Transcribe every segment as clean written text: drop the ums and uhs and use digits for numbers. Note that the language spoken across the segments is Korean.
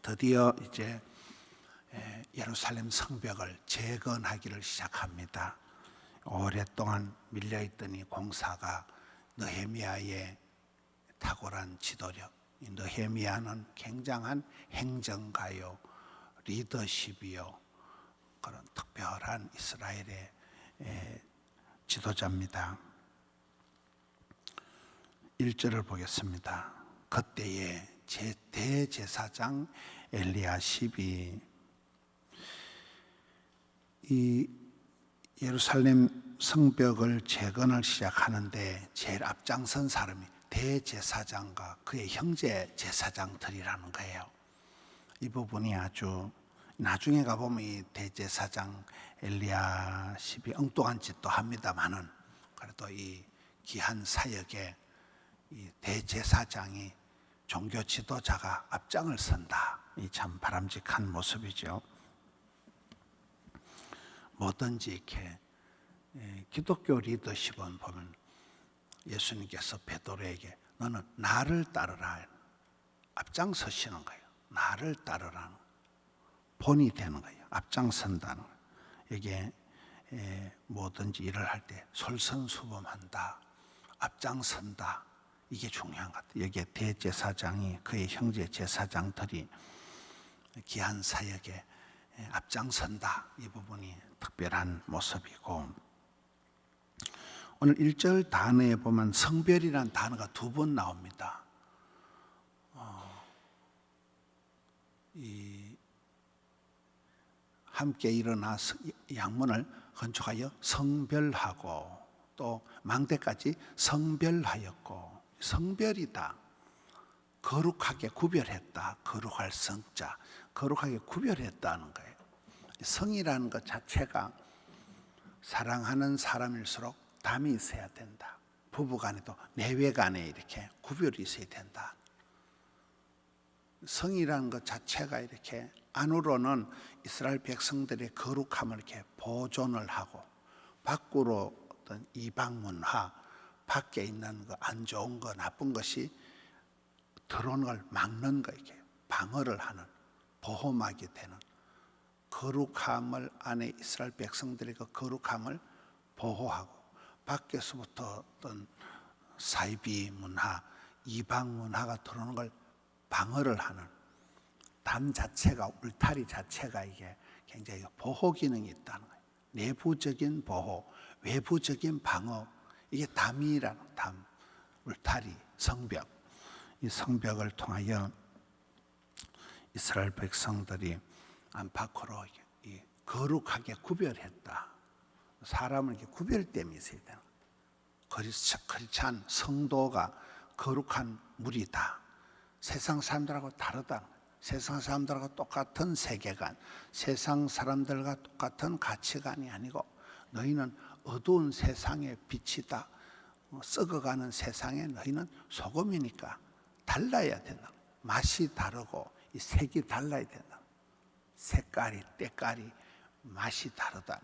드디어 이제 예루살렘 성벽을 재건하기를 시작합니다. 오랫동안 밀려있던 이 공사가 느헤미야의 탁월한 지도력, 느헤미야는 굉장한 행정가요, 리더십이요, 그런 특별한 이스라엘의 지도자입니다. 1절을 보겠습니다. 그때에 대제사장 엘리야십이 이 예루살렘 성벽을 재건을 시작하는데 제일 앞장선 사람이 대제사장과 그의 형제 제사장들이라는 거예요. 이 부분이 아주 나중에 가보면 이 대제사장 엘리야십이 엉뚱한 짓도 합니다만은 그래도 이 귀한 사역에 이 대제사장이 종교 지도자가 앞장을 선다. 이 참 바람직한 모습이죠. 뭐든지 이렇게 기독교 리더십은 보면 예수님께서 베드로에게 너는 나를 따르라 앞장서시는 거예요. 나를 따르라는 본이 되는 거예요. 앞장선다는 거예요. 이게 뭐든지 일을 할 때 솔선수범한다, 앞장선다, 이게 중요한 것 같아요. 여기에 대제사장이 그의 형제 제사장들이 귀한 사역에 앞장선다, 이 부분이 특별한 모습이고, 오늘 1절 단어에 보면 성별이라는 단어가 2번 나옵니다. 함께 일어나 양문을 건축하여 성별하고 또 망대까지 성별하였고, 성별이다, 거룩하게 구별했다, 거룩할 성자, 거룩하게 구별했다는 거예요. 성이라는 것 자체가 사랑하는 사람일수록 담이 있어야 된다. 부부간에도 내외간에 이렇게 구별이 있어야 된다. 성이라는 것 자체가 이렇게 안으로는 이스라엘 백성들의 거룩함을 이렇게 보존을 하고, 밖으로 어떤 이방 문화, 밖에 있는 거 안 좋은 거, 나쁜 것이 들어오는 걸 막는 거, 이게 방어를 하는, 보호막이 되는 거룩함을, 안에 이스라엘 백성들의 그 거룩함을 보호하고, 밖에서부터 어떤 사이비 문화, 이방 문화가 들어오는 걸 방어를 하는 담 자체가, 울타리 자체가 이게 굉장히 보호 기능이 있다는 거예요. 내부적인 보호, 외부적인 방어, 이게 담이라는, 담, 울타리, 성벽. 이 성벽을 통하여 이스라엘 백성들이 안팎으로 거룩하게 구별했다. 사람을 이렇게 구별됨이 있어야 되는 거예요. 거룩한 성도가 거룩한 무리다. 세상 사람들하고 다르다. 세상 사람들하고 똑같은 세계관, 세상 사람들과 똑같은 가치관이 아니고 너희는 어두운 세상의 빛이다. 썩어가는 세상에 너희는 소금이니까 달라야 된다. 맛이 다르고 이 색이 달라야 된다. 색깔이, 때깔이, 맛이 다르다.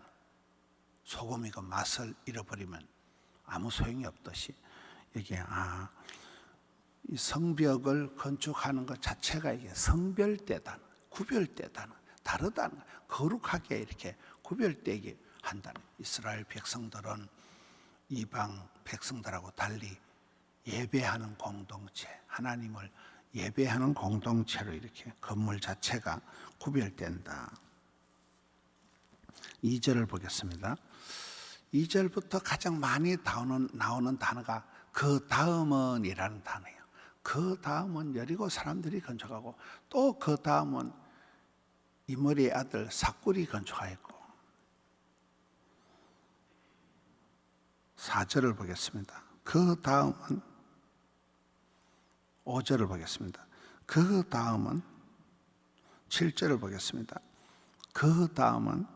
소금이 그 맛을 잃어버리면 아무 소용이 없듯이 이게 이 성벽을 건축하는 것 자체가 이게 성별되다, 구별되다, 다르다는 거예요. 거룩하게 이렇게 구별되게 한다는. 이스라엘 백성들은 이방 백성들하고 달리 예배하는 공동체, 하나님을 예배하는 공동체로 이렇게 건물 자체가 구별된다. 2절을 보겠습니다. 2절부터 가장 많이 나오는 단어가 그 다음은 이라는 단어예요. 그 다음은 여리고 사람들이 건축하고, 또 그 다음은 이므리의 아들 삭굴이 건축하였고, 4절을 보겠습니다. 그 다음은 5절을 보겠습니다. 그 다음은 7절을 보겠습니다. 그 다음은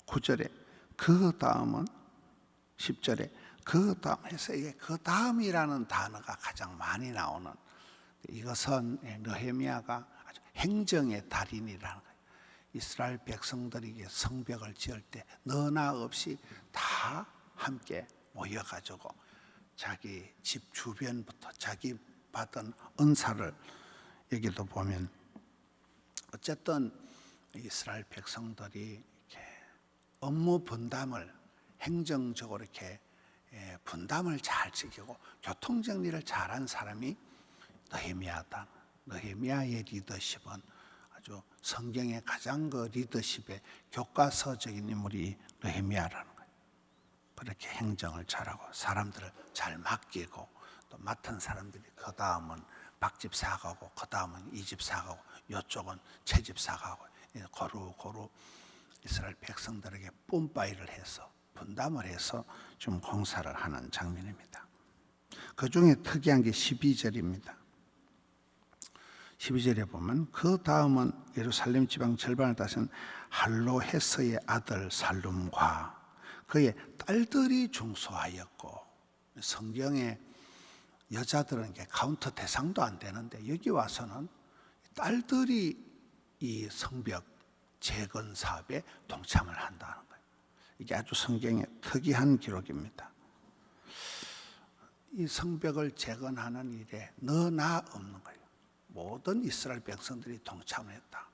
9절에, 그 다음은 10절에, 그 다음 해서 이게 그 다음이라는 단어가 가장 많이 나오는, 이것은 느헤미야가 아주 행정의 달인이라는 거예요. 이스라엘 백성들에게 성벽을 지을 때 너나 없이 다 함께 모여가지고 자기 집 주변부터 자기 받은 은사를, 여기도 보면 어쨌든 이스라엘 백성들이 이렇게 업무 분담을 행정적으로 이렇게 분담을 잘 지키고 교통 정리를 잘한 사람이 느헤미야다. 느헤미야의 리더십은 아주 성경의 가장 그 리더십의 교과서적인 인물이 느헤미야라는 거예요. 그렇게 행정을 잘하고 사람들을 잘 맡기고 또 맡은 사람들이 그 다음은 박집 사가고 그 다음은 이집 사가고 이쪽은 채집 사가고 고루 이스라엘 백성들에게 뿜바이를 해서 분담을 해서 좀 공사를 하는 장면입니다. 그 중에 특이한 게 12절입니다. 12절에 보면 그 다음은 예루살렘 지방 절반을 다스린 할로헤스의 아들 살룸과 그의 딸들이 중수하였고, 성경에 여자들은 카운터 대상도 안 되는데 여기 와서는 딸들이 이 성벽 재건 사업에 동참을 한다는 거예요. 이게 아주 성경의 특이한 기록입니다. 이 성벽을 재건하는 일에 너나 없는 거예요. 모든 이스라엘 백성들이 동참을 했다.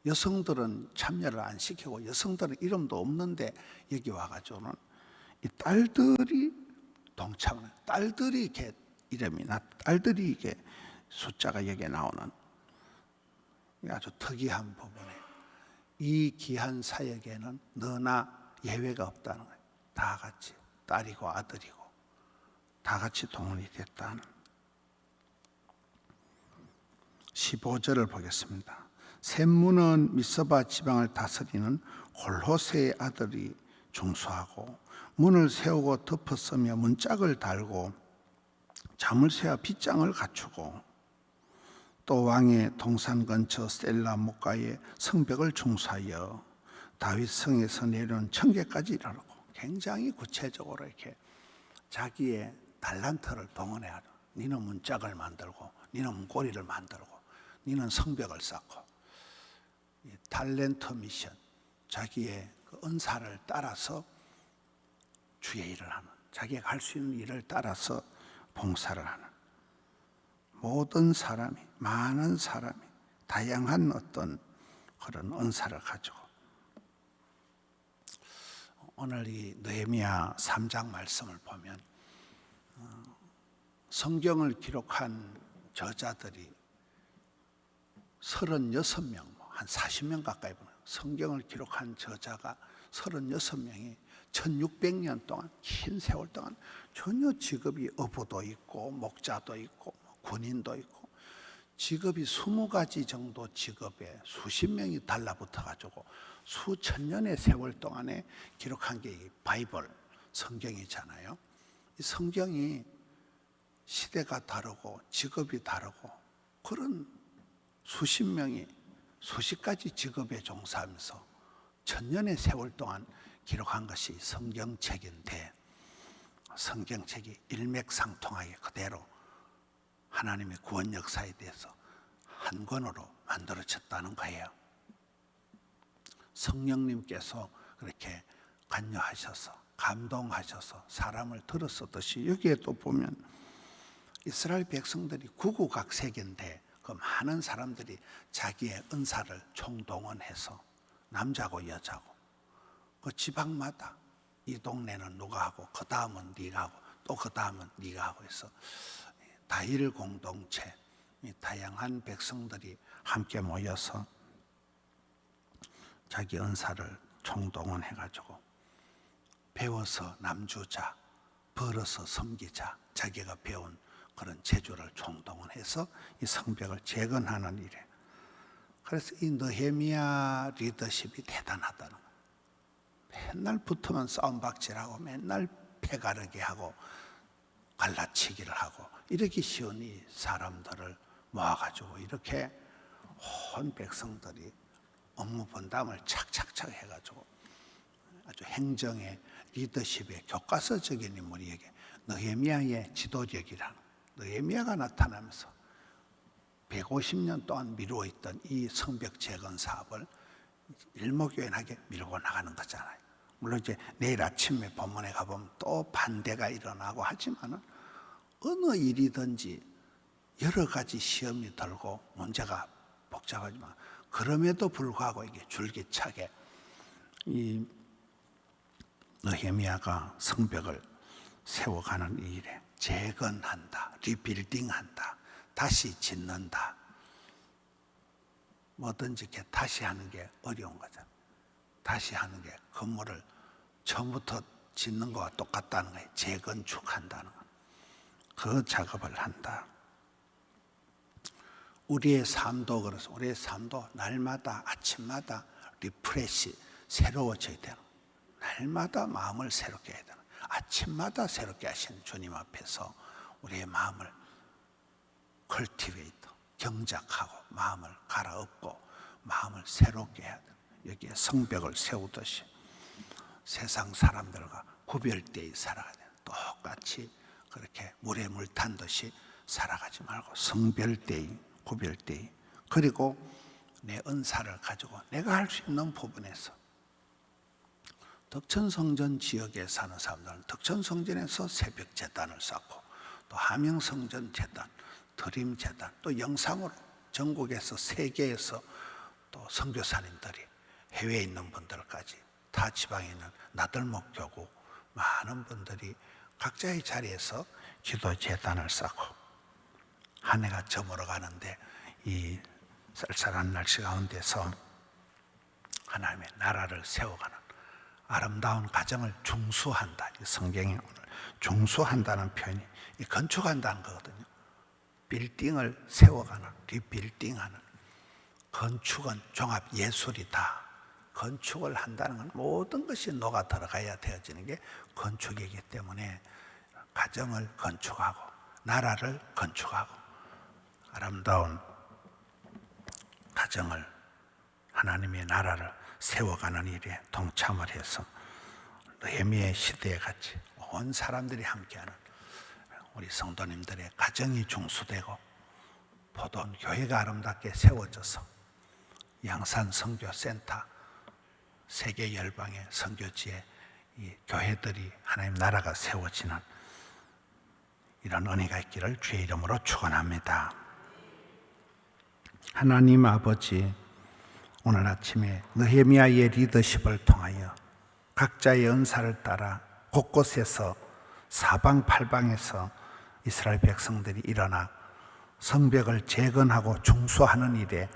여성들은 참여를 안 시키고 여성들은 이름도 없는데 여기 와가지고는 이 딸들이 동참을, 딸들이 이렇게 이름이 딸들이 이게 숫자가 여기에 나오는 아주 특이한 부분에 이 귀한 사역에는 너나 예외가 없다는 거예요. 다 같이 딸이고 아들이고 다 같이 동원이 됐다는. 15절을 보겠습니다. 샘문은 미스바 지방을 다스리는 골호세의 아들이 중수하고 문을 세우고 덮어쓰며 문짝을 달고 자물쇠와 빗장을 갖추고 또 왕의 동산 근처 셀라 목가에 성벽을 중수하여 다윗 성에서 내려온 청계까지 이르고 굉장히 구체적으로 이렇게 자기의 달란트를 동원해야 돼. 니는 문짝을 만들고 니는 문고리를 만들고 니는 성벽을 쌓고 탤런트 미션, 자기의 그 은사를 따라서 주의 일을 하는, 자기가 할 수 있는 일을 따라서 봉사를 하는 모든 사람이, 많은 사람이 다양한 어떤 그런 은사를 가지고 오늘 이 느헤미야 3장 말씀을 보면 성경을 기록한 저자들이 36명, 한 40명 가까이 보는 성경을 기록한 저자가 36명이 1600년 동안 긴 세월 동안 전혀 직업이 어부도 있고 목자도 있고 군인도 있고 직업이 20가지 정도 직업에 수십 명이 달라붙어 가지고 수천 년의 세월 동안에 기록한 게 이 바이블 성경이잖아요. 이 성경이 시대가 다르고 직업이 다르고 그런 수십 명이 수십 가지 직업에 종사하면서 천년의 세월 동안 기록한 것이 성경책인데 성경책이 일맥상통하게 그대로 하나님의 구원 역사에 대해서 한 권으로 만들어졌다는 거예요. 성령님께서 그렇게 관여하셔서 감동하셔서 사람을 들었었듯이 여기에 또 보면 이스라엘 백성들이 구구각색인데 그 많은 사람들이 자기의 은사를 총동원해서 남자고 여자고 그 지방마다 이 동네는 누가 하고 그 다음은 네가 하고 또 그 다음은 네가 하고 해서 다일 공동체, 다양한 백성들이 함께 모여서 자기 은사를 총동원해가지고 배워서 남주자, 벌어서 섬기자, 자기가 배운 그런 재주를 총동원해서 이 성벽을 재건하는 일에. 그래서 이 느헤미야 리더십이 대단하다는 거예요. 맨날 붙으면 싸움박질하고 맨날 패가르게 하고 갈라치기를 하고 이렇게 쉬운 이 사람들을 모아가지고 이렇게 온 백성들이 업무 분담을 착착착 해가지고 아주 행정의 리더십의 교과서적인 인물에게 느헤미야의 지도력이라는 느헤미야가 나타나면서 150년 동안 미루어 있던 이 성벽 재건 사업을 일목요연하게 밀고 나가는 거잖아요. 물론 이제 내일 아침에 본문에 가보면 또 반대가 일어나고 하지만은 어느 일이든지 여러 가지 시험이 들고 문제가 복잡하지만 그럼에도 불구하고 이게 줄기차게 이 느헤미야가 성벽을 세워가는 이 일에 재건한다, 리빌딩한다, 다시 짓는다. 뭐든지 이렇게 다시 하는 게 어려운 거잖아. 다시 하는 게 건물을 처음부터 짓는 거와 똑같다는 거예요. 재건축한다는 거. 그 작업을 한다. 우리의 삶도 그래서 우리의 삶도 날마다 아침마다 리프레시 새로워져야 되는 거예요. 날마다 마음을 새롭게 해야 되는 거예요. 아침마다 새롭게 하시는 주님 앞에서 우리의 마음을 컬티베이터, 경작하고 마음을 갈아엎고 마음을 새롭게 해야 돼요. 여기에 성벽을 세우듯이 세상 사람들과 구별되어 살아가야 돼요. 똑같이 그렇게 물에 물 탄 듯이 살아가지 말고 성별되이, 구별되이, 그리고 내 은사를 가지고 내가 할 수 있는 부분에서 덕천성전 지역에 사는 사람들은 덕천성전에서 새벽 제단을 쌓고 또 함영성전 제단, 드림재단, 또 영상으로 전국에서 세계에서 또 선교사님들이 해외에 있는 분들까지 타 지방에 있는 나들목교구 많은 분들이 각자의 자리에서 기도재단을 쌓고 한 해가 저물어 가는데 이 쌀쌀한 날씨 가운데서 하나님의 나라를 세워가는 아름다운 가정을 중수한다. 성경에 오늘 중수한다는 표현이 건축한다는 거거든요. 빌딩을 세워가는, 리빌딩하는. 건축은 종합 예술이다. 건축을 한다는 건 모든 것이 녹아 들어가야 되어지는 게 건축이기 때문에 가정을 건축하고 나라를 건축하고 아름다운 가정을, 하나님의 나라를 세워가는 일에 동참을 해서 느헤미야의 시대에 같이 온 사람들이 함께하는 우리 성도님들의 가정이 중수되고 포도원 교회가 아름답게 세워져서 양산 선교센터, 세계 열방의 선교지에 이 교회들이 하나님 나라가 세워지는 이런 은혜가 있기를 주의 이름으로 축원합니다. 하나님 아버지, 오늘 아침에 느헤미야의 리더십을 통하여 각자의 은사를 따라 곳곳에서 사방팔방에서 이스라엘 백성들이 일어나 성벽을 재건하고 중수하는 일에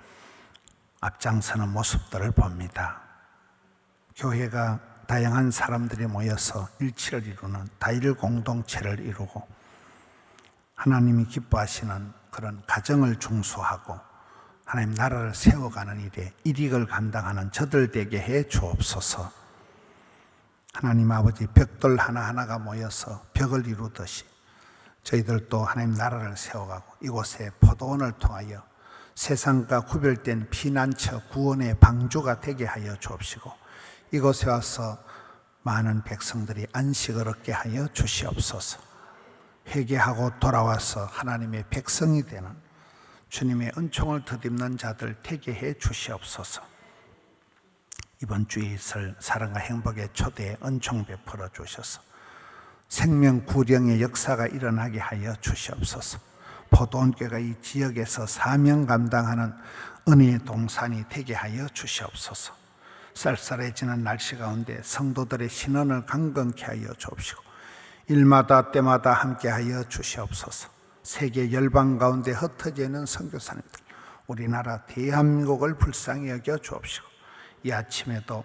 앞장서는 모습들을 봅니다. 교회가 다양한 사람들이 모여서 일치를 이루는 다일 공동체를 이루고 하나님이 기뻐하시는 그런 가정을 중수하고 하나님 나라를 세워가는 일에 일익을 감당하는 저들 되게 해 주옵소서. 하나님 아버지, 벽돌 하나하나가 모여서 벽을 이루듯이 저희들도 하나님 나라를 세워가고 이곳에 포도원을 통하여 세상과 구별된 피난처 구원의 방주가 되게 하여 주옵시고 이곳에 와서 많은 백성들이 안식을 얻게 하여 주시옵소서. 회개하고 돌아와서 하나님의 백성이 되는 주님의 은총을 덧입는 자들 되게 해 주시옵소서. 이번 주에 있을 사랑과 행복의 초대에 은총 베풀어 주셔서 생명 구령의 역사가 일어나게 하여 주시옵소서. 포도원교회가 이 지역에서 사명 감당하는 은혜의 동산이 되게 하여 주시옵소서. 쌀쌀해지는 날씨 가운데 성도들의 신원을 강건케 하여 주옵시고 일마다 때마다 함께 하여 주시옵소서. 세계 열방 가운데 흩어져 있는 선교사님들, 우리나라 대한민국을 불쌍히 여겨 주옵시고 이 아침에도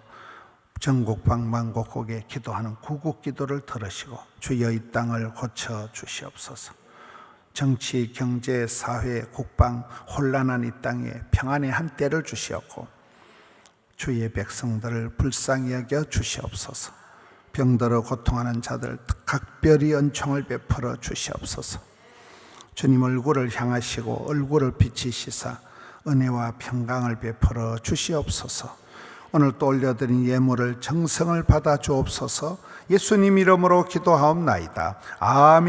전국 방방곡곡에 기도하는 구국 기도를 들으시고 주여 이 땅을 고쳐 주시옵소서. 정치, 경제, 사회, 국방 혼란한 이 땅에 평안의 한때를 주시옵고 주의 백성들을 불쌍히 여겨 주시옵소서. 병들어 고통하는 자들 각별히 은총을 베풀어 주시옵소서. 주님 얼굴을 향하시고 얼굴을 비치시사 은혜와 평강을 베풀어 주시옵소서. 오늘 또 올려드린 예물을 정성을 받아 주옵소서. 예수님 이름으로 기도하옵나이다. 아멘.